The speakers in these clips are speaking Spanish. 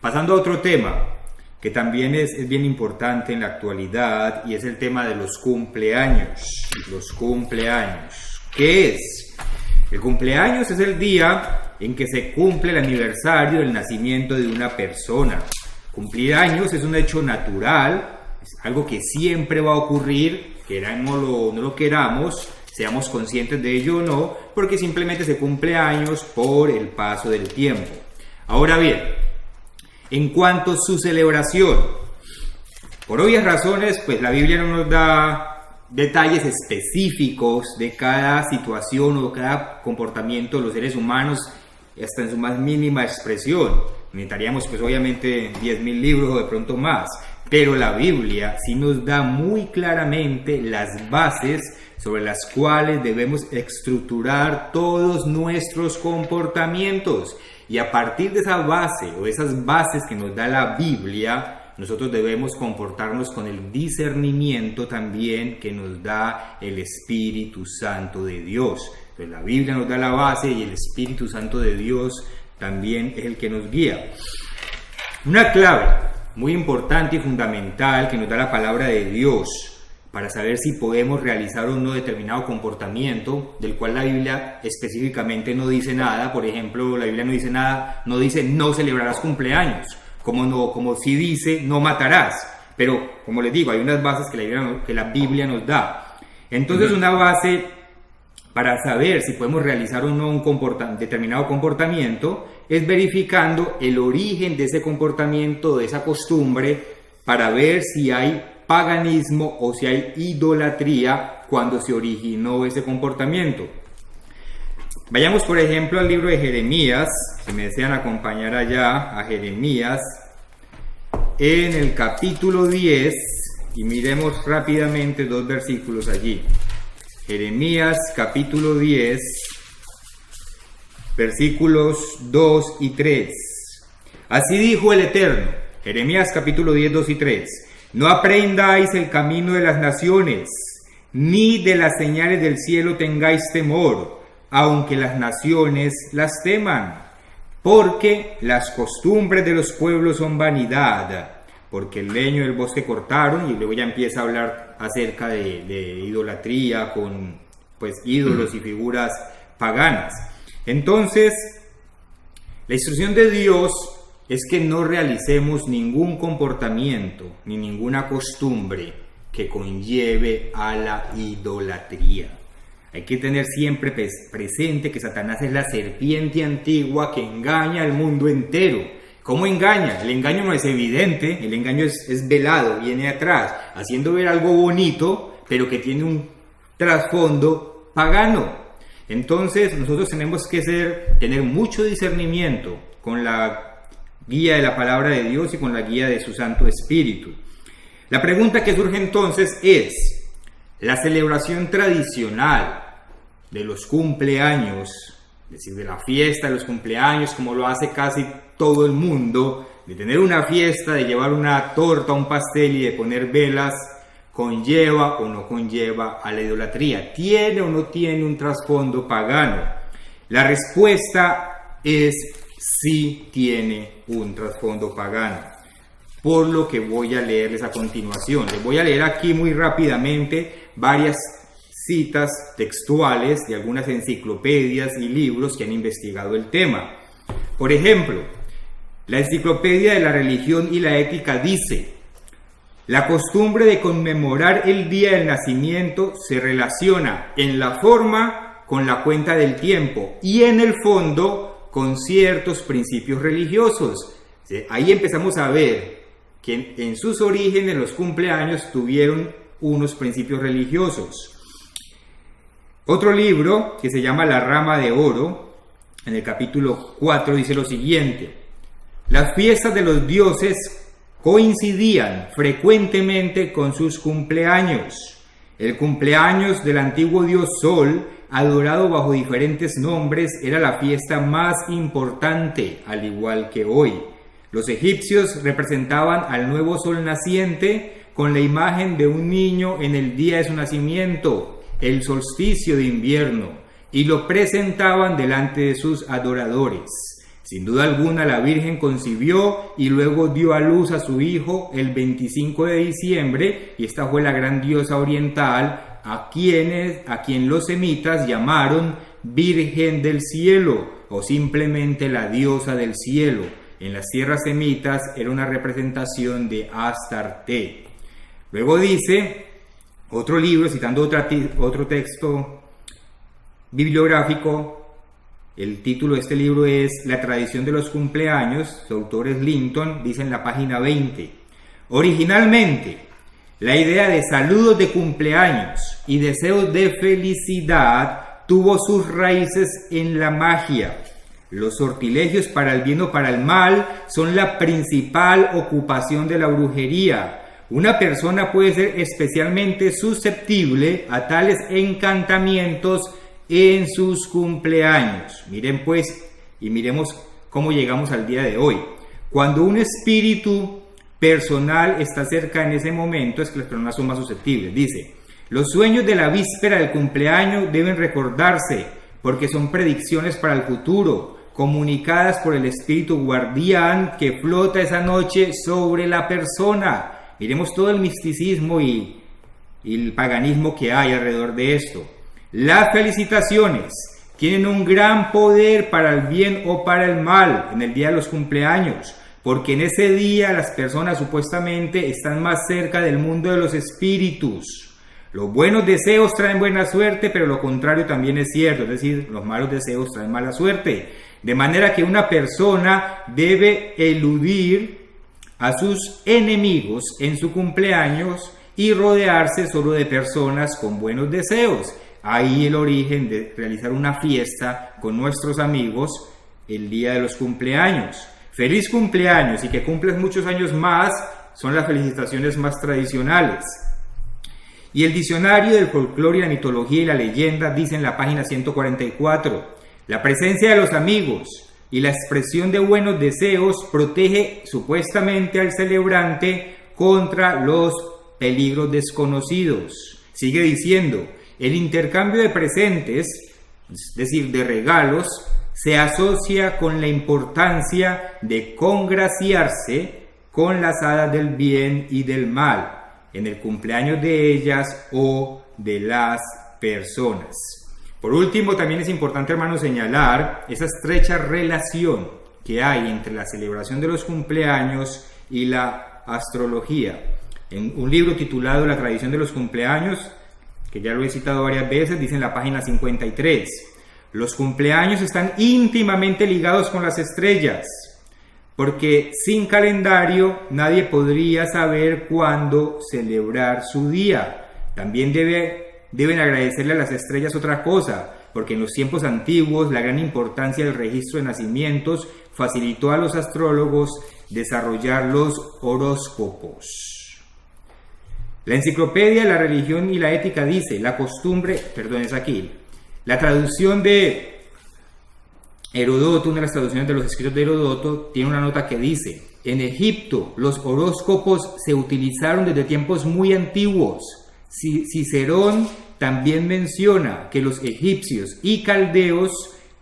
Pasando a otro tema que también es bien importante en la actualidad, y es el tema de los cumpleaños. Los cumpleaños. ¿Qué es? El cumpleaños es el día en que se cumple el aniversario del nacimiento de una persona. Cumplir años es un hecho natural, es algo que siempre va a ocurrir, no lo queramos, seamos conscientes de ello o no, porque simplemente se cumple años por el paso del tiempo. Ahora bien, en cuanto a su celebración, por obvias razones, pues la Biblia no nos da detalles específicos de cada situación o cada comportamiento de los seres humanos, hasta en su más mínima expresión. Necesitaríamos pues obviamente 10.000 libros o de pronto más, pero la Biblia sí nos da muy claramente las bases sobre las cuales debemos estructurar todos nuestros comportamientos, y a partir de esa base o esas bases que nos da la Biblia, nosotros debemos comportarnos con el discernimiento también que nos da el Espíritu Santo de Dios. Pues la Biblia nos da la base y el Espíritu Santo de Dios también es el que nos guía. Una clave muy importante y fundamental que nos da la palabra de Dios para saber si podemos realizar o no determinado comportamiento, del cual la Biblia específicamente no dice nada. Por ejemplo, la Biblia no dice nada, no dice no celebrarás cumpleaños, como si dice no matarás. Pero, como les digo, hay unas bases que la Biblia nos da. Entonces, una base para saber si podemos realizar o no un determinado comportamiento es verificando el origen de ese comportamiento, de esa costumbre, para ver si hay paganismo o si hay idolatría cuando se originó ese comportamiento. Vayamos por ejemplo al libro de Jeremías, si me desean acompañar allá a Jeremías, en el capítulo 10, y miremos rápidamente 2 versículos allí. Jeremías capítulo 10, versículos 2 y 3. Así dijo el Eterno, Jeremías capítulo 10, 2 y 3. No aprendáis el camino de las naciones, ni de las señales del cielo tengáis temor, aunque las naciones las teman, porque las costumbres de los pueblos son vanidad, porque el leño del bosque cortaron, y luego ya empieza a hablar acerca de idolatría con pues ídolos y figuras paganas. Entonces, la instrucción de Dios es que no realicemos ningún comportamiento ni ninguna costumbre que conlleve a la idolatría. Hay que tener siempre presente que Satanás es la serpiente antigua que engaña al mundo entero. ¿Cómo engaña? El engaño no es evidente, el engaño es velado, viene atrás, haciendo ver algo bonito, pero que tiene un trasfondo pagano. Entonces nosotros tenemos que tener mucho discernimiento con la guía de la palabra de Dios y con la guía de su Santo Espíritu. La pregunta que surge entonces es: ¿la celebración tradicional de los cumpleaños, es decir, de la fiesta de los cumpleaños, como lo hace casi todo el mundo, de tener una fiesta, de llevar una torta, un pastel y de poner velas, conlleva o no conlleva a la idolatría? ¿Tiene o no tiene un trasfondo pagano? La respuesta es sí tiene un trasfondo pagano, por lo que voy a leerles a continuación. Les voy a leer aquí muy rápidamente varias citas textuales de algunas enciclopedias y libros que han investigado el tema. Por ejemplo, la Enciclopedia de la Religión y la Ética dice: la costumbre de conmemorar el día del nacimiento se relaciona en la forma con la cuenta del tiempo y en el fondo con ciertos principios religiosos. Ahí empezamos a ver que en sus orígenes los cumpleaños tuvieron unos principios religiosos. Otro libro que se llama La Rama de Oro, en el capítulo 4 dice lo siguiente: las fiestas de los dioses coincidían frecuentemente con sus cumpleaños. El cumpleaños del antiguo dios Sol, adorado bajo diferentes nombres, era la fiesta más importante, al igual que hoy. Los egipcios representaban al nuevo sol naciente con la imagen de un niño en el día de su nacimiento, el solsticio de invierno, y lo presentaban delante de sus adoradores. Sin duda alguna, la Virgen concibió y luego dio a luz a su hijo el 25 de diciembre, y esta fue la gran diosa oriental a quien los semitas llamaron Virgen del Cielo o simplemente la diosa del cielo. En las tierras semitas era una representación de Astarte. Luego dice otro libro, citando otro texto bibliográfico. El título de este libro es La tradición de los cumpleaños, su autor es Linton, dice en la página 20. Originalmente, la idea de saludos de cumpleaños y deseos de felicidad tuvo sus raíces en la magia. Los sortilegios para el bien o para el mal son la principal ocupación de la brujería. Una persona puede ser especialmente susceptible a tales encantamientos en sus cumpleaños. Miren pues, y miremos cómo llegamos al día de hoy. Cuando un espíritu personal está cerca en ese momento, es que las personas son más susceptibles. Dice, los sueños de la víspera del cumpleaños deben recordarse porque son predicciones para el futuro, comunicadas por el espíritu guardián que flota esa noche sobre la persona. Miremos todo el misticismo y el paganismo que hay alrededor de esto. Las felicitaciones tienen un gran poder para el bien o para el mal en el día de los cumpleaños, porque en ese día las personas supuestamente están más cerca del mundo de los espíritus. Los buenos deseos traen buena suerte, pero lo contrario también es cierto, es decir, los malos deseos traen mala suerte. De manera que una persona debe eludir a sus enemigos en su cumpleaños y rodearse solo de personas con buenos deseos. Ahí el origen de realizar una fiesta con nuestros amigos el día de los cumpleaños. Feliz cumpleaños y que cumples muchos años más son las felicitaciones más tradicionales. Y el diccionario del folclore, la mitología y la leyenda dice en la página 144, la presencia de los amigos y la expresión de buenos deseos protege supuestamente al celebrante contra los peligros desconocidos. Sigue diciendo, el intercambio de presentes, es decir, de regalos, se asocia con la importancia de congraciarse con las hadas del bien y del mal en el cumpleaños de ellas o de las personas. Por último, también es importante, hermanos, señalar esa estrecha relación que hay entre la celebración de los cumpleaños y la astrología. En un libro titulado La tradición de los cumpleaños, que ya lo he citado varias veces, dice en la página 53, los cumpleaños están íntimamente ligados con las estrellas, porque sin calendario nadie podría saber cuándo celebrar su día. También deben agradecerle a las estrellas otra cosa, porque en los tiempos antiguos la gran importancia del registro de nacimientos facilitó a los astrólogos desarrollar los horóscopos. La enciclopedia de la religión y la ética dice, la traducción de Heródoto, una de las traducciones de los escritos de Heródoto, tiene una nota que dice, en Egipto los horóscopos se utilizaron desde tiempos muy antiguos. Cicerón también menciona que los egipcios y caldeos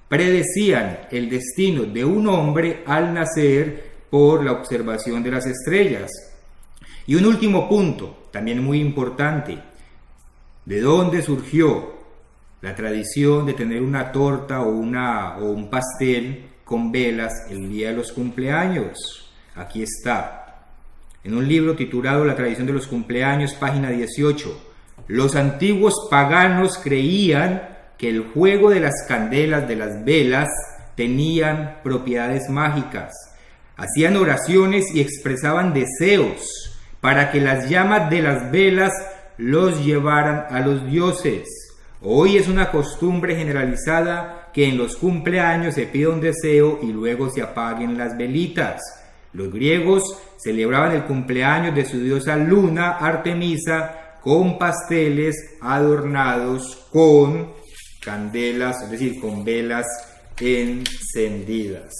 predecían el destino de un hombre al nacer por la observación de las estrellas. Y un último punto, también muy importante, ¿de dónde surgió la tradición de tener una torta o un pastel con velas el día de los cumpleaños? Aquí está, en un libro titulado La tradición de los cumpleaños, página 18. Los antiguos paganos creían que el juego de las candelas de las velas tenían propiedades mágicas. Hacían oraciones y expresaban deseos para que las llamas de las velas los llevaran a los dioses. Hoy es una costumbre generalizada que en los cumpleaños se pida un deseo y luego se apaguen las velitas. Los griegos celebraban el cumpleaños de su diosa Luna, Artemisa, con pasteles adornados con candelas, es decir, con velas encendidas.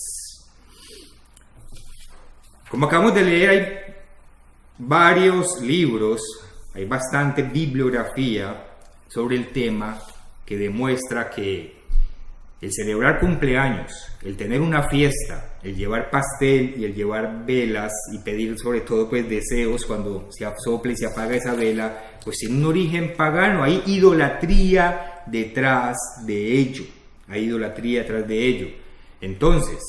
Como acabamos de leer, hay varios libros, hay bastante bibliografía sobre el tema que demuestra que El celebrar cumpleaños, el tener una fiesta, el llevar pastel y el llevar velas y pedir sobre todo pues deseos cuando se sopla y se apaga esa vela, pues tiene un origen pagano, hay idolatría detrás de ello, hay idolatría detrás de ello. Entonces,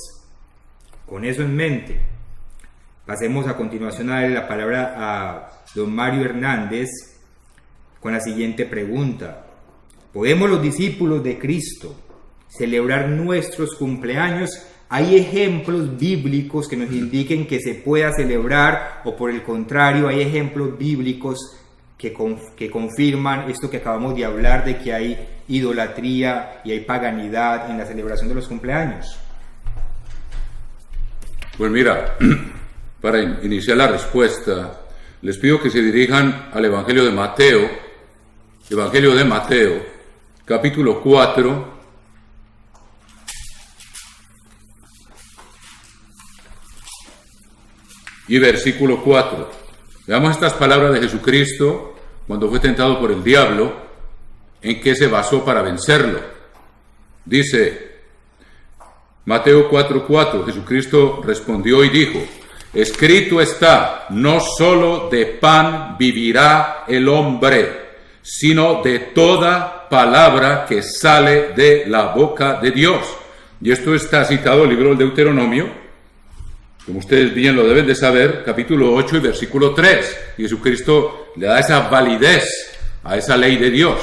con eso en mente, pasemos a continuación a darle la palabra a don Mario Hernández con la siguiente pregunta. ¿Podemos los discípulos de Cristo celebrar nuestros cumpleaños? ¿Hay ejemplos bíblicos que nos indiquen que se pueda celebrar o por el contrario hay ejemplos bíblicos que confirman esto que acabamos de hablar de que hay idolatría y hay paganidad en la celebración de los cumpleaños? Pues mira, para iniciar la respuesta, les pido que se dirijan al Evangelio de Mateo, capítulo 4, y versículo 4. Veamos estas palabras de Jesucristo cuando fue tentado por el diablo, en qué se basó para vencerlo. Dice Mateo 4:4, Jesucristo respondió y dijo: escrito está, no solo de pan vivirá el hombre, sino de toda palabra que sale de la boca de Dios. Y esto está citado en el libro del Deuteronomio, como ustedes bien lo deben de saber, capítulo 8 y versículo 3. Y Jesucristo le da esa validez a esa ley de Dios.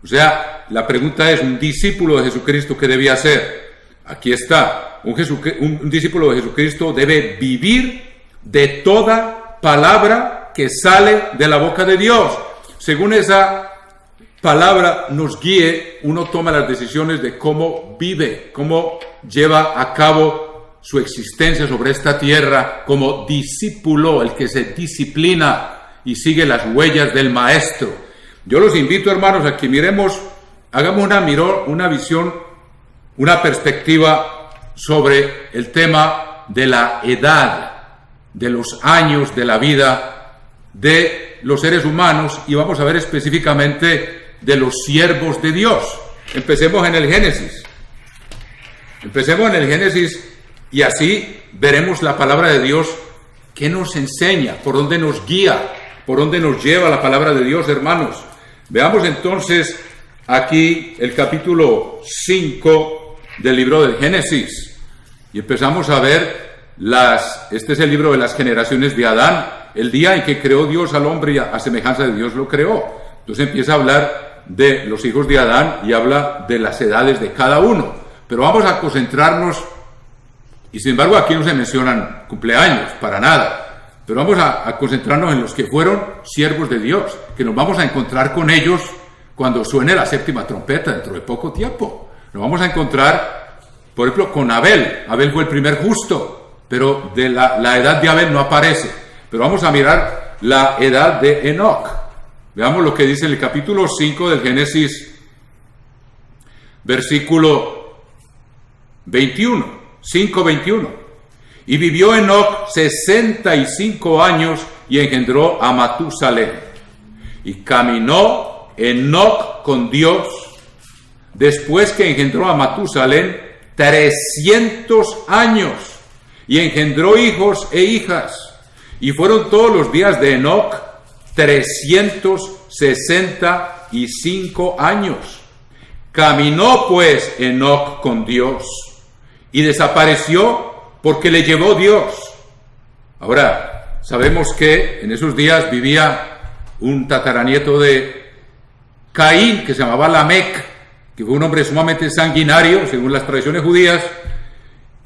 O sea, la pregunta es, ¿un discípulo de Jesucristo qué debía hacer? Aquí está, un discípulo de Jesucristo debe vivir de toda palabra que sale de la boca de Dios. Según esa palabra nos guíe, uno toma las decisiones de cómo vive, cómo lleva a cabo su existencia sobre esta tierra como discípulo, el que se disciplina y sigue las huellas del maestro. Yo los invito, hermanos, a que hagamos una visión, una perspectiva sobre el tema de la edad, de los años de la vida de los seres humanos, y vamos a ver específicamente de los siervos de Dios. Empecemos en el Génesis. Y así veremos la palabra de Dios, qué nos enseña, por dónde nos guía, por dónde nos lleva la palabra de Dios, hermanos. Veamos entonces aquí el capítulo 5 del libro del Génesis. Y empezamos a ver este es el libro de las generaciones de Adán, el día en que creó Dios al hombre y a semejanza de Dios lo creó. Entonces empieza a hablar de los hijos de Adán y habla de las edades de cada uno. Pero vamos a concentrarnos. Y sin embargo aquí no se mencionan cumpleaños, para nada. Pero vamos a concentrarnos en los que fueron siervos de Dios, que nos vamos a encontrar con ellos cuando suene la séptima trompeta dentro de poco tiempo. Nos vamos a encontrar, por ejemplo, con Abel. Abel fue el primer justo, pero de la edad de Abel no aparece. Pero vamos a mirar la edad de Enoc. Veamos lo que dice en el capítulo 5 del Génesis, versículo 21. 5:21. Y vivió Enoc 65 años y engendró a Matusalén. Y caminó Enoc con Dios después que engendró a Matusalén 300 años y engendró hijos e hijas. Y fueron todos los días de Enoc 365 años. Caminó pues Enoc con Dios y desapareció porque le llevó Dios. Ahora, sabemos que en esos días vivía un tataranieto de Caín que se llamaba Lamec, que fue un hombre sumamente sanguinario, según las tradiciones judías,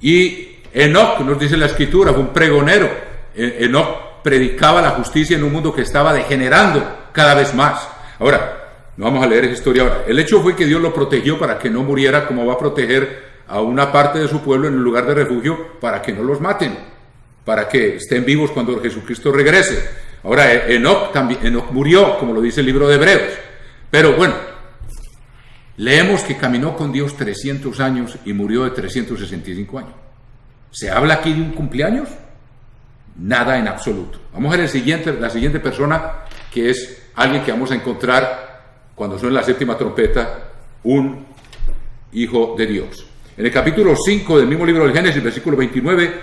y Enoc, nos dice la Escritura, fue un pregonero. Enoc predicaba la justicia en un mundo que estaba degenerando cada vez más. Ahora, no vamos a leer esa historia ahora. El hecho fue que Dios lo protegió para que no muriera, como va a proteger a una parte de su pueblo en el lugar de refugio, para que no los maten, para que estén vivos cuando Jesucristo regrese. Ahora, Enoc murió, como lo dice el libro de Hebreos. Pero bueno, leemos que caminó con Dios 300 años y murió de 365 años. ¿Se habla aquí de un cumpleaños? Nada en absoluto. Vamos a ver la siguiente persona, que es alguien que vamos a encontrar cuando suene la séptima trompeta, un hijo de Dios. En el capítulo 5 del mismo libro del Génesis, versículo 29,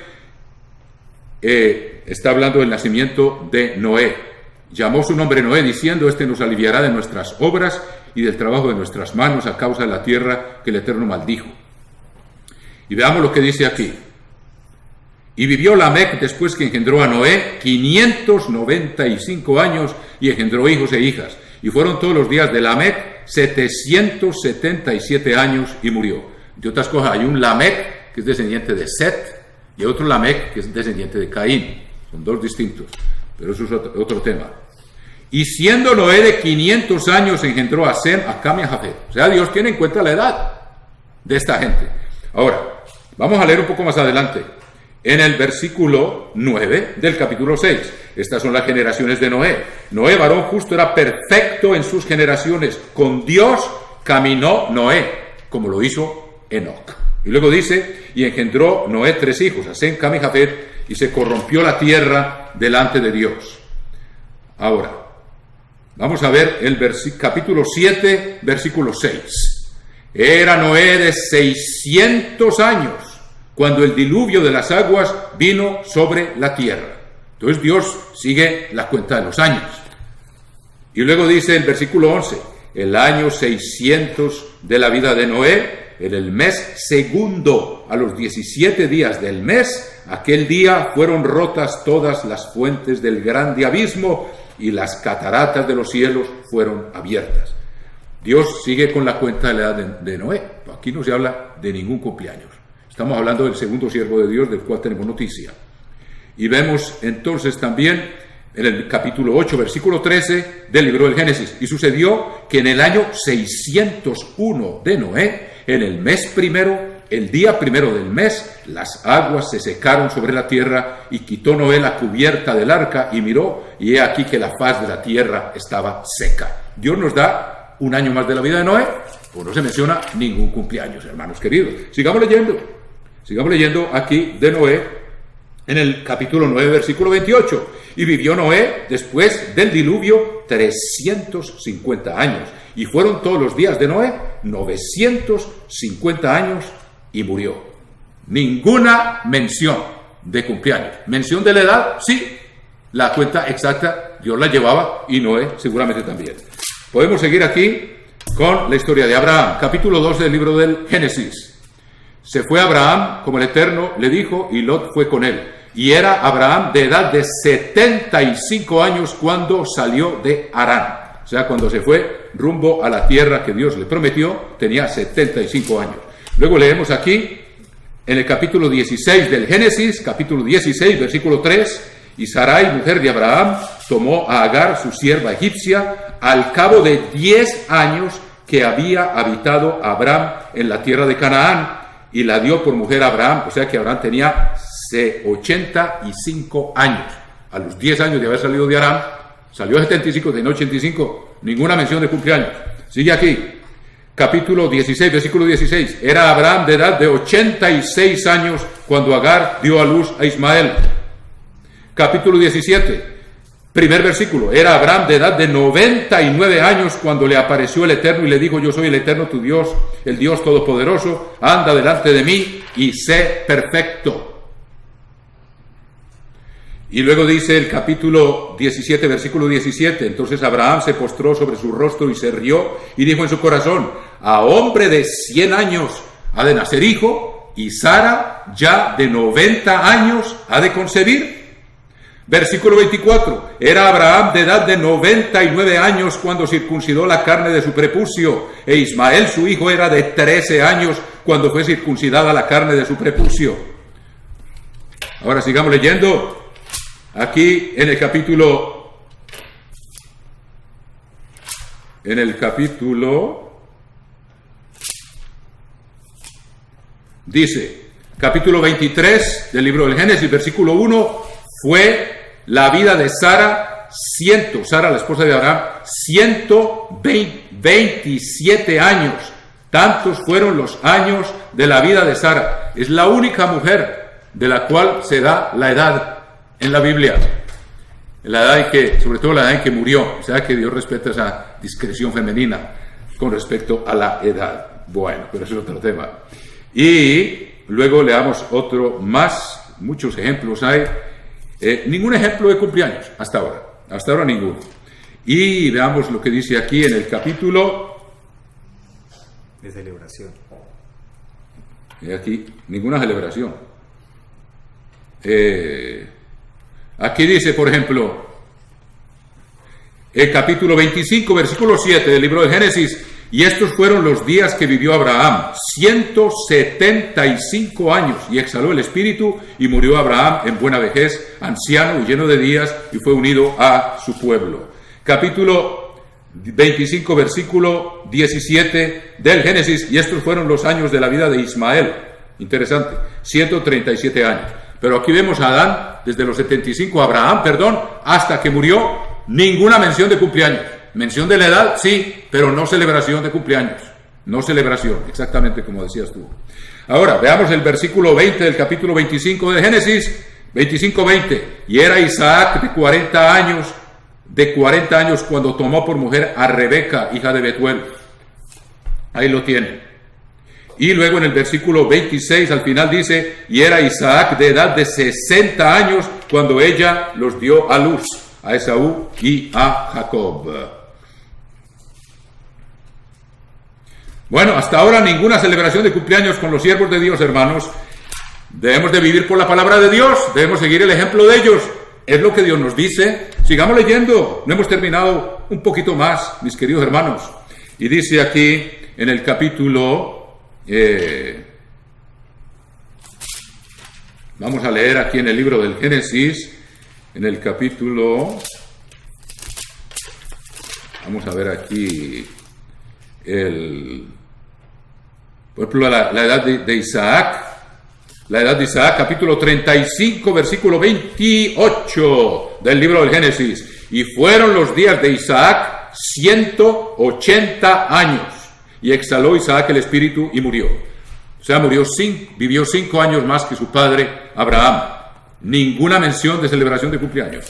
está hablando del nacimiento de Noé. Llamó su nombre Noé, diciendo: este nos aliviará de nuestras obras y del trabajo de nuestras manos a causa de la tierra que el Eterno maldijo. Y veamos lo que dice aquí. Y vivió Lamec después que engendró a Noé 595 años y engendró hijos e hijas. Y fueron todos los días de Lamec 777 años y murió. De otras cosas, hay un Lamec que es descendiente de Set y otro Lamec que es descendiente de Caín. Son dos distintos, pero eso es otro tema. Y siendo Noé de 500 años engendró a Sem, a Cam y a Jafet. O sea, Dios tiene en cuenta la edad de esta gente. Ahora, vamos a leer un poco más adelante. En el versículo 9 del capítulo 6. Estas son las generaciones de Noé. Noé, varón justo, era perfecto en sus generaciones. Con Dios caminó Noé, como lo hizo Enoc. Y luego dice: y engendró Noé 3 hijos, a Sem, Cam y Jafet, y se corrompió la tierra delante de Dios. Ahora, vamos a ver el capítulo 7, versículo 6. Era Noé de 600 años cuando el diluvio de las aguas vino sobre la tierra. Entonces Dios sigue la cuenta de los años. Y luego dice el versículo 11: el año 600 de la vida de Noé, en el mes segundo, a los 17 días del mes, aquel día fueron rotas todas las fuentes del grande abismo y las cataratas de los cielos fueron abiertas. Dios sigue con la cuenta de la edad de Noé. Aquí no se habla de ningún cumpleaños. Estamos hablando del segundo siervo de Dios, del cual tenemos noticia. Y vemos entonces también en el capítulo 8, versículo 13 del libro del Génesis. Y sucedió que en el año 601 de Noé, en el mes primero, el día primero del mes, las aguas se secaron sobre la tierra, y quitó Noé la cubierta del arca y miró, y he aquí que la faz de la tierra estaba seca. Dios nos da un año más de la vida de Noé, pues no se menciona ningún cumpleaños, hermanos queridos. Sigamos leyendo aquí de Noé en el capítulo 9, versículo 28. Y vivió Noé después del diluvio 350 años. Y fueron todos los días de Noé 950 años y murió. Ninguna mención de cumpleaños. Mención de la edad, sí. La cuenta exacta Dios la llevaba y Noé seguramente también. Podemos seguir aquí con la historia de Abraham. Capítulo 2 del libro del Génesis. Se fue Abraham, como el Eterno le dijo, y Lot fue con él. Y era Abraham de edad de 75 años cuando salió de Harán. O sea, cuando se fue rumbo a la tierra que Dios le prometió, tenía 75 años. Luego leemos aquí, en el capítulo 16 del Génesis, capítulo 16, versículo 3, y Sarai, mujer de Abraham, tomó a Agar, su sierva egipcia, al cabo de 10 años que había habitado Abraham en la tierra de Canaán, y la dio por mujer a Abraham. O sea que Abraham tenía 85 años. A los 10 años de haber salido de Harán, salió a 75, tenía 85, ninguna mención de cumpleaños. Sigue aquí, capítulo 16, versículo 16. Era Abraham de edad de 86 años cuando Agar dio a luz a Ismael. Capítulo 17, primer versículo. Era Abraham de edad de 99 años cuando le apareció el Eterno y le dijo: yo soy el Eterno tu Dios, el Dios Todopoderoso, anda delante de mí y sé perfecto. Y luego dice el capítulo 17, versículo 17, entonces Abraham se postró sobre su rostro y se rió y dijo en su corazón: a hombre de 100 años ha de nacer hijo, y Sara ya de 90 años ha de concebir. Versículo 24, era Abraham de edad de 99 años cuando circuncidó la carne de su prepucio, e Ismael su hijo era de 13 años cuando fue circuncidada la carne de su prepucio. Ahora sigamos leyendo. Aquí en el capítulo dice, capítulo 23 del libro del Génesis, versículo 1, fue la vida de Sara, Sara la esposa de Abraham, 127 años. Tantos fueron los años de la vida de Sara. Es la única mujer de la cual se da la edad en la Biblia, la edad en que, sobre todo la edad en que murió. O sea que Dios respeta esa discreción femenina con respecto a la edad. Bueno, pero eso es otro tema. Y luego leamos otro más, muchos ejemplos hay. Ningún ejemplo de cumpleaños hasta ahora ninguno. Y veamos lo que dice aquí en el capítulo de celebración. Aquí, ninguna celebración. Aquí dice, por ejemplo, el capítulo 25, versículo 7 del libro de Génesis: y estos fueron los días que vivió Abraham, 175 años, y exhaló el espíritu, y murió Abraham en buena vejez, anciano y lleno de días, y fue unido a su pueblo. Capítulo 25, versículo 17 del Génesis: y estos fueron los años de la vida de Ismael. Interesante, 137 años. Pero aquí vemos a Adán, desde los 75, Abraham, hasta que murió, ninguna mención de cumpleaños. Mención de la edad, sí, pero no celebración de cumpleaños. No celebración, exactamente como decías tú. Ahora, veamos el versículo 20 del capítulo 25 de Génesis, 25:20. Y era Isaac de 40 años cuando tomó por mujer a Rebeca, hija de Betuel. Ahí lo tienen. Y luego en el versículo 26 al final dice: y era Isaac de edad de 60 años cuando ella los dio a luz, a Esaú y a Jacob. Bueno, hasta ahora ninguna celebración de cumpleaños con los siervos de Dios, hermanos. Debemos de vivir por la palabra de Dios, debemos seguir el ejemplo de ellos. Es lo que Dios nos dice. Sigamos leyendo, no hemos terminado, un poquito más, mis queridos hermanos. Y dice aquí en el capítulo, vamos a leer aquí en el libro del Génesis, en el capítulo, vamos a ver aquí, por ejemplo, la edad de Isaac. La edad de Isaac, capítulo 35, versículo 28 del libro del Génesis. Y fueron los días de Isaac 180 años. Y exhaló Isaac el espíritu y murió. O sea, vivió 5 años más que su padre Abraham. Ninguna mención de celebración de cumpleaños.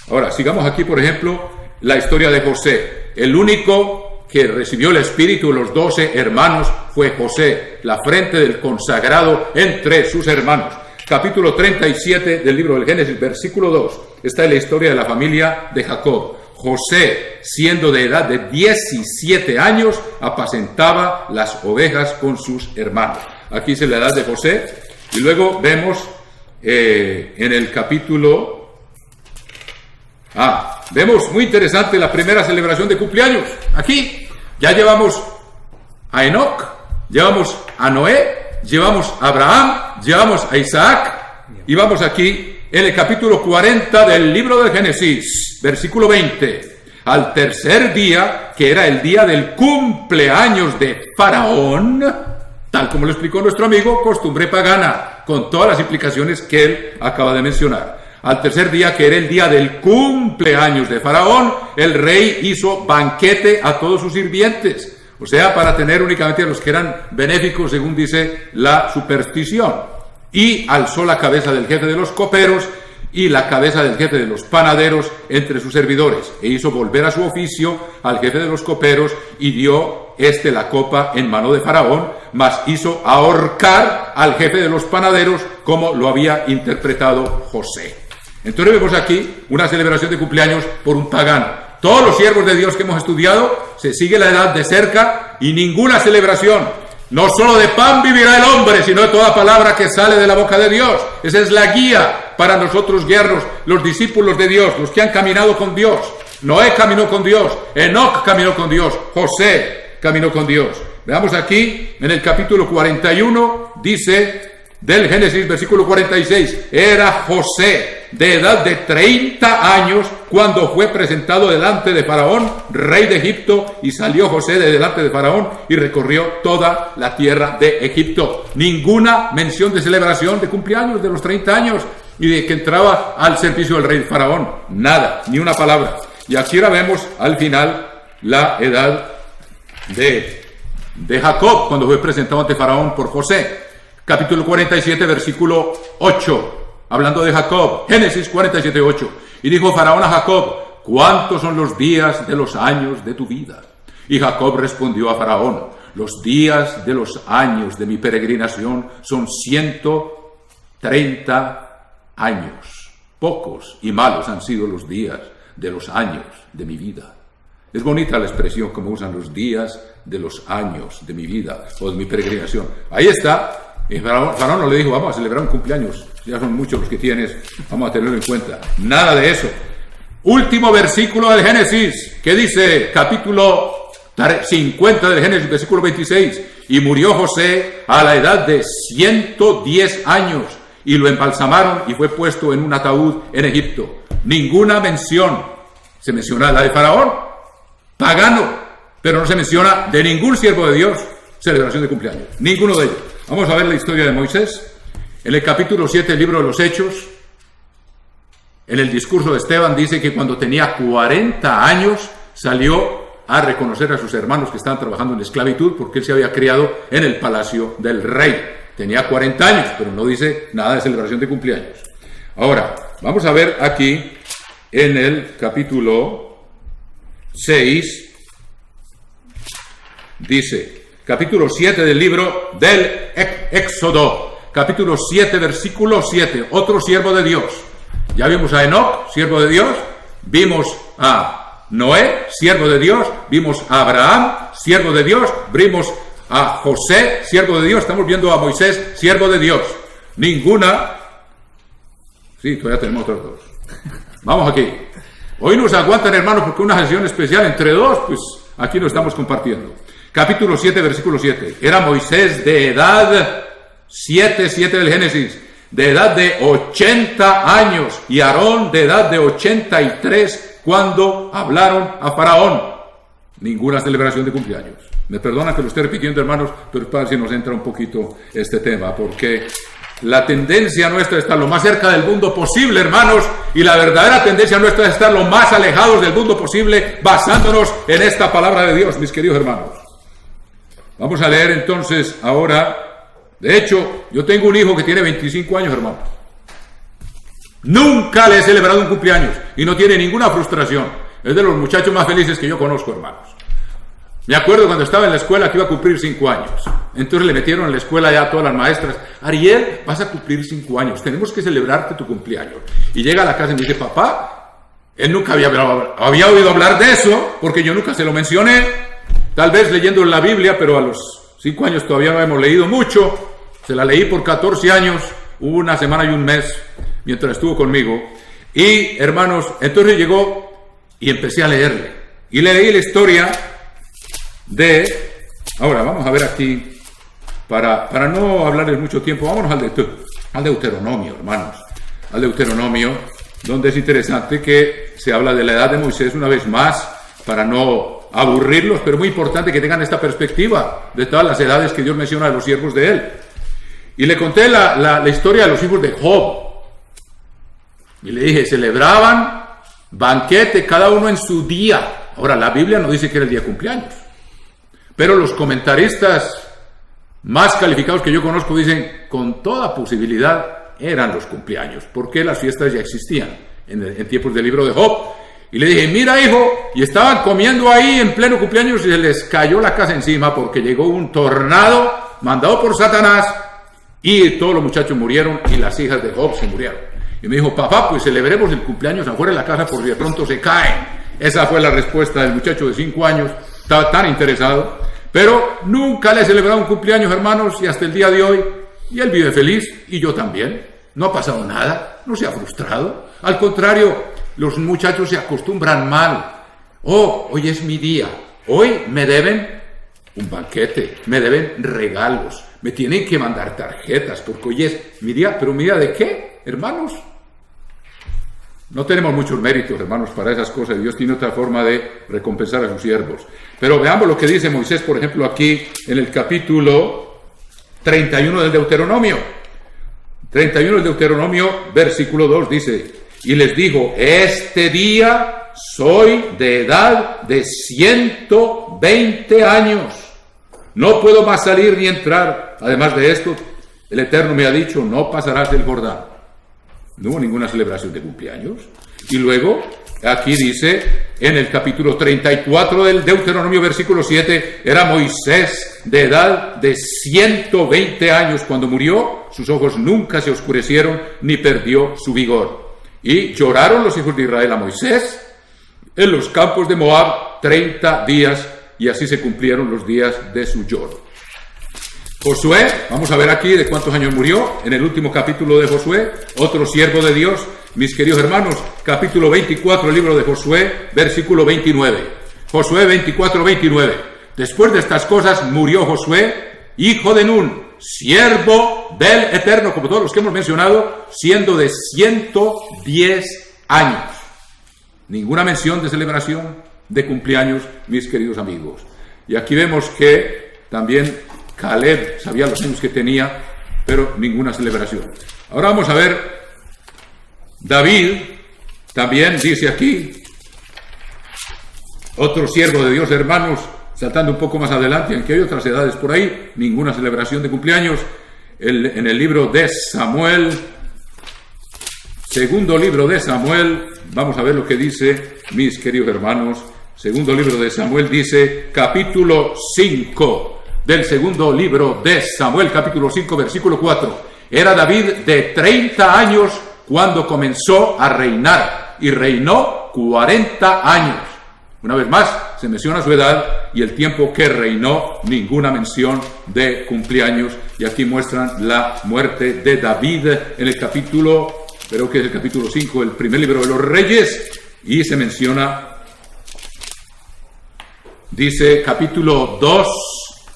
Ahora, sigamos aquí, por ejemplo, la historia de José. El único que recibió el espíritu de los 12 hermanos fue José, la frente del consagrado entre sus hermanos. Capítulo 37 del libro del Génesis, versículo 2. Esta es la historia de la familia de Jacob. José, siendo de edad de 17 años, apacentaba las ovejas con sus hermanos. Aquí dice la edad de José. Y luego vemos en el capítulo... vemos muy interesante la primera celebración de cumpleaños. Aquí ya llevamos a Enoc, llevamos a Noé, llevamos a Abraham, llevamos a Isaac, y vamos aquí en el capítulo 40 del libro del Génesis, versículo 20. Al tercer día, que era el día del cumpleaños de Faraón, tal como lo explicó nuestro amigo, costumbre pagana, con todas las implicaciones que él acaba de mencionar. Al tercer día, que era el día del cumpleaños de Faraón, el rey hizo banquete a todos sus sirvientes, o sea, para tener únicamente a los que eran benéficos, según dice la superstición. Y alzó la cabeza del jefe de los coperos y la cabeza del jefe de los panaderos entre sus servidores, e hizo volver a su oficio al jefe de los coperos, y dio la copa en mano de Faraón, mas hizo ahorcar al jefe de los panaderos, como lo había interpretado José. Entonces vemos aquí una celebración de cumpleaños por un pagano. Todos los siervos de Dios que hemos estudiado, se sigue la edad de cerca y ninguna celebración. No solo de pan vivirá el hombre, sino de toda palabra que sale de la boca de Dios. Esa es la guía para nosotros guiarnos, los discípulos de Dios, los que han caminado con Dios. Noé caminó con Dios, Enoc caminó con Dios, José caminó con Dios. Veamos aquí en el capítulo 41, dice del Génesis, versículo 46, era José de edad de 30 años cuando fue presentado delante de Faraón, rey de Egipto, y salió José de delante de Faraón y recorrió toda la tierra de Egipto. Ninguna mención de celebración de cumpleaños de los 30 años y de que entraba al servicio del rey Faraón. Nada, ni una palabra. Y aquí ahora vemos al final la edad de Jacob cuando fue presentado ante Faraón por José. Capítulo 47, versículo 8. Hablando de Jacob, Génesis 47, 8. Y dijo Faraón a Jacob: ¿cuántos son los días de los años de tu vida? Y Jacob respondió a Faraón: Los días de los años de mi peregrinación son 130 años. Pocos y malos han sido los días de los años de mi vida. Es bonita la expresión como usan los días de los años de mi vida o de mi peregrinación. Ahí está. Y Faraón no le dijo, vamos a celebrar un cumpleaños. Ya son muchos los que tienes, vamos a tenerlo en cuenta. Nada de eso. Último versículo del Génesis, que dice, capítulo 50 del Génesis, versículo 26. Y murió José a la edad de 110 años y lo embalsamaron y fue puesto en un ataúd en Egipto. Ninguna mención. Se menciona la de Faraón, pagano, pero no se menciona de ningún siervo de Dios celebración de cumpleaños. Ninguno de ellos. Vamos a ver la historia de Moisés. En el capítulo 7 del libro de los Hechos, en el discurso de Esteban, dice que cuando tenía 40 años salió a reconocer a sus hermanos que estaban trabajando en esclavitud porque él se había criado en el palacio del rey. Tenía 40 años, pero no dice nada de celebración de cumpleaños. Ahora, vamos a ver aquí en el capítulo 6, dice, capítulo 7 del libro del Éxodo, capítulo 7, versículo 7, otro siervo de Dios. Ya vimos a Enoc, siervo de Dios, vimos a Noé, siervo de Dios, vimos a Abraham, siervo de Dios, vimos a José, siervo de Dios, estamos viendo a Moisés, siervo de Dios. Ninguna, sí, todavía tenemos otros dos. Vamos aquí. Hoy nos aguantan, hermanos, porque una sesión especial entre dos, pues aquí lo estamos compartiendo. Capítulo 7, versículo 7. Era Moisés de edad, 7 del Génesis, de edad de 80 años, y Aarón de edad de 83 cuando hablaron a Faraón. Ninguna celebración de cumpleaños. Me perdonan que lo esté repitiendo, hermanos, pero es para si nos entra un poquito este tema, porque la tendencia nuestra es estar lo más cerca del mundo posible, hermanos, y la verdadera tendencia nuestra es estar lo más alejados del mundo posible, basándonos en esta palabra de Dios, mis queridos hermanos. Vamos a leer entonces ahora. De hecho, yo tengo un hijo que tiene 25 años, hermano. Nunca le he celebrado un cumpleaños y no tiene ninguna frustración. Es de los muchachos más felices que yo conozco, hermanos. Me acuerdo cuando estaba en la escuela que iba a cumplir 5 años. Entonces le metieron en la escuela ya a todas las maestras. Ariel, vas a cumplir 5 años. Tenemos que celebrarte tu cumpleaños. Y llega a la casa y me dice, papá, él nunca había oído hablar de eso porque yo nunca se lo mencioné. Tal vez leyendo la Biblia, pero a los 5 años todavía no hemos leído mucho. Se la leí por 14 años, una semana y un mes, mientras estuvo conmigo. Y, hermanos, entonces llegó y empecé a leerle. Y le leí la historia de... Ahora, vamos a ver aquí, para no hablarles mucho tiempo, vámonos al Deuteronomio, hermanos. Al Deuteronomio, donde es interesante que se habla de la edad de Moisés una vez más, para no aburrirlos, pero muy importante que tengan esta perspectiva de todas las edades que Dios menciona de los siervos de él. Y le conté la historia de los hijos de Job. Y le dije, celebraban banquete cada uno en su día. Ahora, la Biblia no dice que era el día de cumpleaños. Pero los comentaristas más calificados que yo conozco dicen, con toda posibilidad, eran los cumpleaños. Porque las fiestas ya existían en tiempos del libro de Job. Y le dije, mira hijo, y estaban comiendo ahí en pleno cumpleaños y se les cayó la casa encima porque llegó un tornado mandado por Satanás y todos los muchachos murieron y las hijas de Job se murieron. Y me dijo, papá, pues celebremos el cumpleaños afuera de la casa porque de pronto se caen. Esa fue la respuesta del muchacho de 5 años, estaba tan interesado, pero nunca le he celebrado un cumpleaños, hermanos, y hasta el día de hoy, y él vive feliz, y yo también. No ha pasado nada, no se ha frustrado. Al contrario, los muchachos se acostumbran mal. Oh, hoy es mi día. Hoy me deben un banquete, me deben regalos, me tienen que mandar tarjetas, porque hoy es mi día. ¿Pero mi día de qué, hermanos? No tenemos muchos méritos, hermanos, para esas cosas. Dios tiene otra forma de recompensar a sus siervos. Pero veamos lo que dice Moisés, por ejemplo, aquí en el capítulo 31 del Deuteronomio. 31 del Deuteronomio, versículo 2, dice, y les dijo, este día soy de edad de 120 años. No puedo más salir ni entrar. Además de esto, el Eterno me ha dicho, no pasarás del Jordán. No hubo ninguna celebración de cumpleaños. Y luego Aquí dice, en el capítulo 34 del Deuteronomio, versículo 7, era Moisés de edad de 120 años cuando murió, sus ojos nunca se oscurecieron ni perdió su vigor. Y lloraron los hijos de Israel a Moisés en los campos de Moab 30 días, y así se cumplieron los días de su lloro. Josué, vamos a ver aquí de cuántos años murió, en el último capítulo de Josué, otro siervo de Dios, mis queridos hermanos, capítulo 24, el libro de Josué, versículo 29. Josué 24, 29. Después de estas cosas murió Josué, hijo de Nun, siervo del Eterno, como todos los que hemos mencionado, siendo de 110 años. Ninguna mención de celebración de cumpleaños, mis queridos amigos. Y aquí vemos que también Caleb sabía los años que tenía, pero ninguna celebración. Ahora vamos a ver, David también dice aquí, otro siervo de Dios, hermanos, saltando un poco más adelante, aunque hay otras edades por ahí, ninguna celebración de cumpleaños. En el libro de Samuel, segundo libro de Samuel, vamos a ver lo que dice, mis queridos hermanos. Segundo libro de Samuel dice, capítulo 5 del segundo libro de Samuel, capítulo 5, versículo 4. Era David de 30 años cuando comenzó a reinar, y reinó 40 años. Una vez más, se menciona su edad y el tiempo que reinó, ninguna mención de cumpleaños. Y aquí muestran la muerte de David en el capítulo, creo que es el capítulo 5, el primer libro de los Reyes, y se menciona, dice capítulo 2,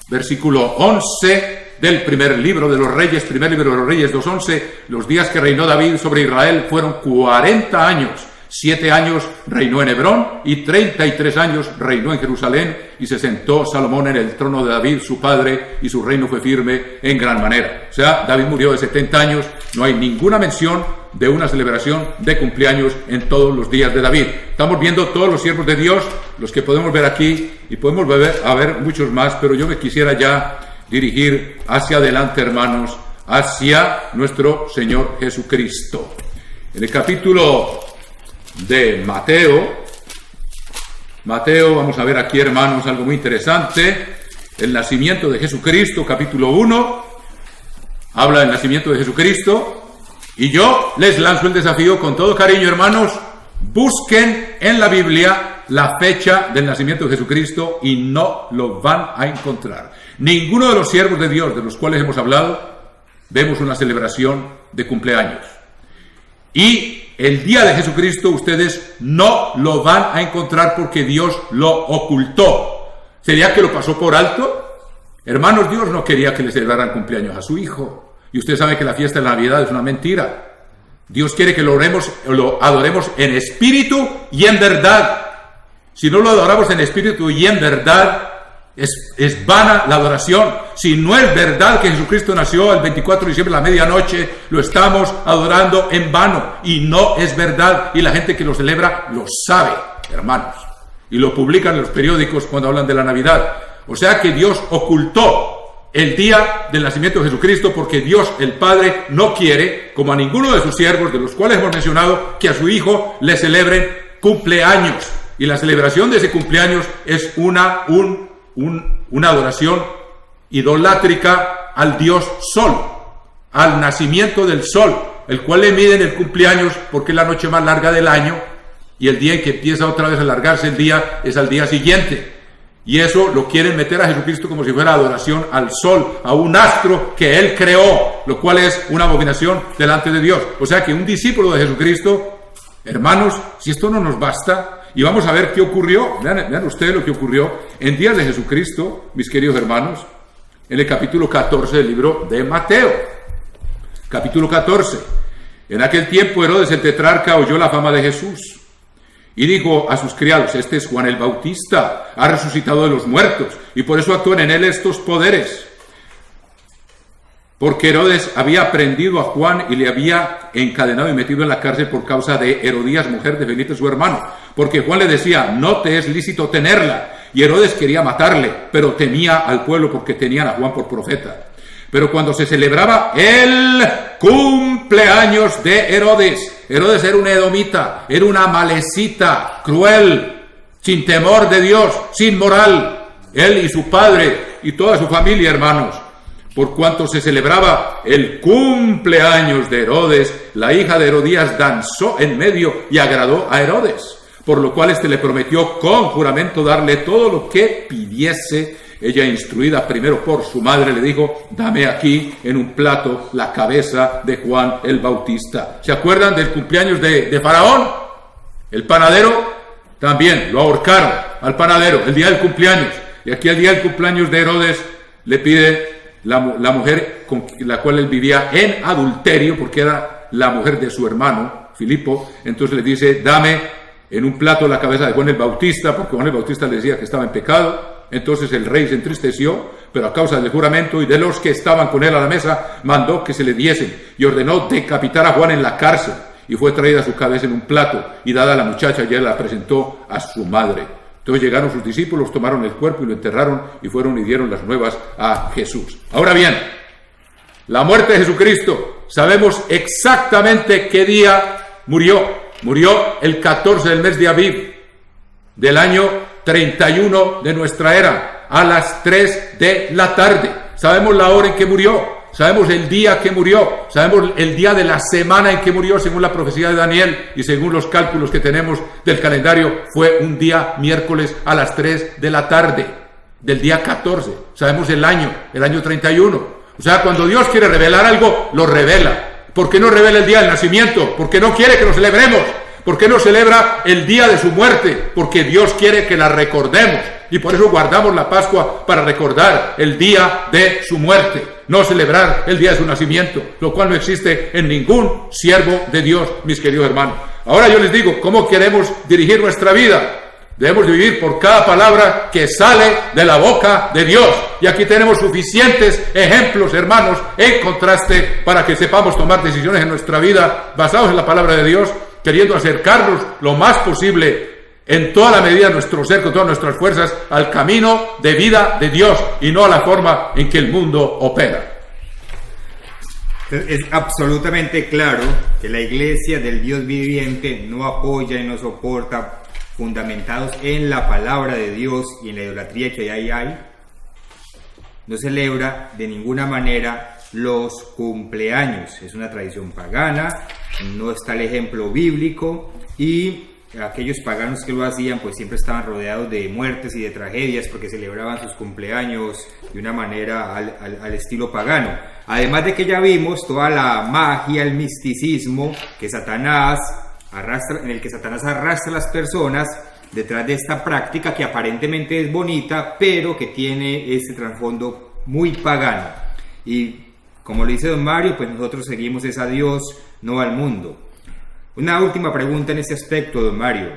versículo 11 del primer libro de los Reyes, 2:11, los días que reinó David sobre Israel fueron 40 años. 7 años reinó en Hebrón y 33 años reinó en Jerusalén, y se sentó Salomón en el trono de David su padre, y su reino fue firme en gran manera. O sea, David murió de 70 años, no hay ninguna mención de una celebración de cumpleaños en todos los días de David. Estamos viendo todos los siervos de Dios, los que podemos ver aquí, y podemos ver muchos más, pero yo me quisiera ya dirigir hacia adelante, hermanos, hacia nuestro Señor Jesucristo. En el capítulo de Mateo, vamos a ver aquí, hermanos, algo muy interesante. El nacimiento de Jesucristo, capítulo 1, habla del nacimiento de Jesucristo. Y yo les lanzo el desafío con todo cariño, hermanos, busquen en la Biblia la fecha del nacimiento de Jesucristo y no lo van a encontrar. Ninguno de los siervos de Dios de los cuales hemos hablado vemos una celebración de cumpleaños. Y el día de Jesucristo ustedes no lo van a encontrar porque Dios lo ocultó. ¿Sería que lo pasó por alto? Hermanos, Dios no quería que le celebraran cumpleaños a su hijo. Y usted sabe que la fiesta de la Navidad es una mentira. Dios quiere que lo adoremos en espíritu y en verdad. Si no lo adoramos en espíritu y en verdad, es vana la adoración. Si no es verdad que Jesucristo nació el 24 de diciembre a la medianoche, lo estamos adorando en vano. Y no es verdad. Y la gente que lo celebra lo sabe, hermanos. Y lo publican en los periódicos cuando hablan de la Navidad. O sea que Dios ocultó el día del nacimiento de Jesucristo porque Dios el Padre no quiere, como a ninguno de sus siervos, de los cuales hemos mencionado, que a su hijo le celebren cumpleaños. Y la celebración de ese cumpleaños es una adoración idolátrica al Dios Sol, al nacimiento del Sol, el cual le miden el cumpleaños porque es la noche más larga del año, y el día en que empieza otra vez a alargarse el día es al día siguiente. Y eso lo quieren meter a Jesucristo como si fuera adoración al sol, a un astro que Él creó, lo cual es una abominación delante de Dios. O sea que un discípulo de Jesucristo, hermanos, si esto no nos basta, y vamos a ver qué ocurrió, vean ustedes lo que ocurrió en días de Jesucristo, mis queridos hermanos, en el capítulo 14 del libro de Mateo. Capítulo 14. En aquel tiempo Herodes el tetrarca oyó la fama de Jesús y dijo a sus criados: este es Juan el Bautista, ha resucitado de los muertos, y por eso actúan en él estos poderes. Porque Herodes había prendido a Juan y le había encadenado y metido en la cárcel por causa de Herodías, mujer de Felipe su hermano. Porque Juan le decía: no te es lícito tenerla. Y Herodes quería matarle, pero temía al pueblo porque tenían a Juan por profeta. Pero cuando se celebraba el cumpleaños de Herodes, Herodes era un edomita, era una amalecita, cruel, sin temor de Dios, sin moral, él y su padre y toda su familia, hermanos. Por cuanto se celebraba el cumpleaños de Herodes, la hija de Herodías danzó en medio y agradó a Herodes, por lo cual le prometió con juramento darle todo lo que pidiese. Ella, instruida primero por su madre, le dijo: dame aquí en un plato la cabeza de Juan el Bautista. ¿Se acuerdan del cumpleaños de Faraón? El panadero también lo ahorcaron al panadero el día del cumpleaños. Y aquí el día del cumpleaños de Herodes le pide la mujer con la cual él vivía en adulterio, porque era la mujer de su hermano Filipo. Entonces le dice: dame en un plato la cabeza de Juan el Bautista, porque Juan el Bautista le decía que estaba en pecado. Entonces el rey se entristeció, pero a causa del juramento y de los que estaban con él a la mesa, mandó que se le diesen y ordenó decapitar a Juan en la cárcel. Y fue traída su cabeza en un plato y dada a la muchacha, y ella la presentó a su madre. Entonces llegaron sus discípulos, tomaron el cuerpo y lo enterraron, y fueron y dieron las nuevas a Jesús. Ahora bien, la muerte de Jesucristo, sabemos exactamente qué día murió. Murió el 14 del mes de Aviv, del año 31 de nuestra era, a las 3 de la tarde. Sabemos la hora en que murió, sabemos el día que murió, sabemos el día de la semana en que murió, según la profecía de Daniel y según los cálculos que tenemos del calendario. Fue un día miércoles a las 3 de la tarde del día 14. Sabemos el año 31. O sea, cuando Dios quiere revelar algo, lo revela. ¿Por qué no revela el día del nacimiento? Porque no quiere que lo celebremos. ¿Por qué no celebra el día de su muerte? Porque Dios quiere que la recordemos. Y por eso guardamos la Pascua, para recordar el día de su muerte, no celebrar el día de su nacimiento, lo cual no existe en ningún siervo de Dios, mis queridos hermanos. Ahora yo les digo, ¿cómo queremos dirigir nuestra vida? Debemos vivir por cada palabra que sale de la boca de Dios. Y aquí tenemos suficientes ejemplos, hermanos, en contraste, para que sepamos tomar decisiones en nuestra vida basados en la palabra de Dios, queriendo acercarnos lo más posible, en toda la medida de nuestro ser, con todas nuestras fuerzas, al camino de vida de Dios y no a la forma en que el mundo opera. Es absolutamente claro que la iglesia del Dios viviente no apoya y no soporta, fundamentados en la palabra de Dios y en la idolatría que ahí hay, no celebra de ninguna manera los cumpleaños. Es una tradición pagana, no está el ejemplo bíblico, y aquellos paganos que lo hacían pues siempre estaban rodeados de muertes y de tragedias, porque celebraban sus cumpleaños de una manera al estilo pagano. Además de que ya vimos toda la magia, el misticismo que Satanás arrastra, en el que Satanás arrastra a las personas detrás de esta práctica que aparentemente es bonita, pero que tiene este trasfondo muy pagano. Y como lo dice don Mario, pues nosotros seguimos es a Dios, no al mundo. Una última pregunta en este aspecto, don Mario.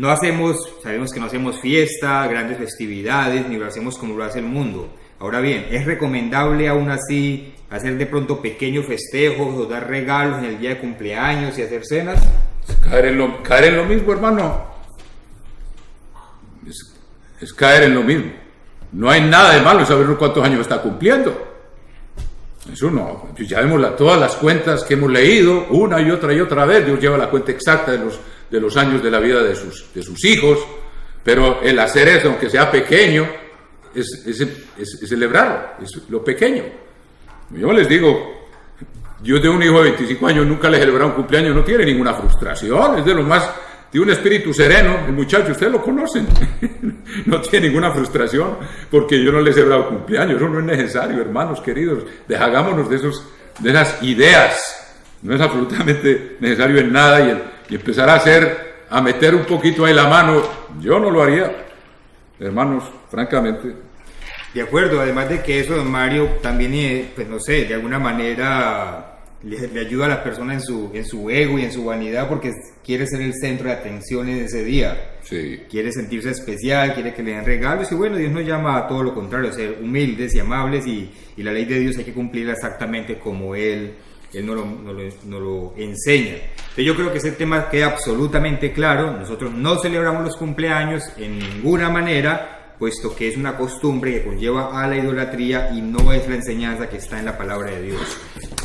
Sabemos que no hacemos fiesta, grandes festividades, ni lo hacemos como lo hace el mundo. Ahora bien, ¿es recomendable aún así hacer de pronto pequeños festejos o dar regalos en el día de cumpleaños y hacer cenas? Caer en lo mismo, hermano. Es caer en lo mismo. No hay nada de malo en saber cuántos años está cumpliendo. Eso no. Ya vemos todas las cuentas que hemos leído una y otra vez. Dios lleva la cuenta exacta de los años de la vida de sus hijos. Pero el hacer eso, aunque sea pequeño, es celebrarlo, es lo pequeño. Yo les digo, yo tengo un hijo de 25 años, nunca le he celebrado un cumpleaños, no tiene ninguna frustración, es de lo más, tiene un espíritu sereno, el muchacho, ustedes lo conocen, no tiene ninguna frustración, porque yo no le he celebrado cumpleaños, eso no es necesario, hermanos queridos, deshagámonos de esas ideas, no es absolutamente necesario en nada, y empezar a meter un poquito ahí la mano, yo no lo haría, hermanos, francamente. De acuerdo, además de que eso, don Mario, también, pues no sé, de alguna manera le ayuda a la persona en su ego y en su vanidad, porque quiere ser el centro de atención en ese día. Sí. Quiere sentirse especial, quiere que le den regalos, y bueno, Dios nos llama a todo lo contrario, a ser humildes y amables, y la ley de Dios hay que cumplirla exactamente como Él nos lo enseña. Entonces yo creo que ese tema queda absolutamente claro. Nosotros no celebramos los cumpleaños en ninguna manera, puesto que es una costumbre que conlleva a la idolatría y no es la enseñanza que está en la palabra de Dios.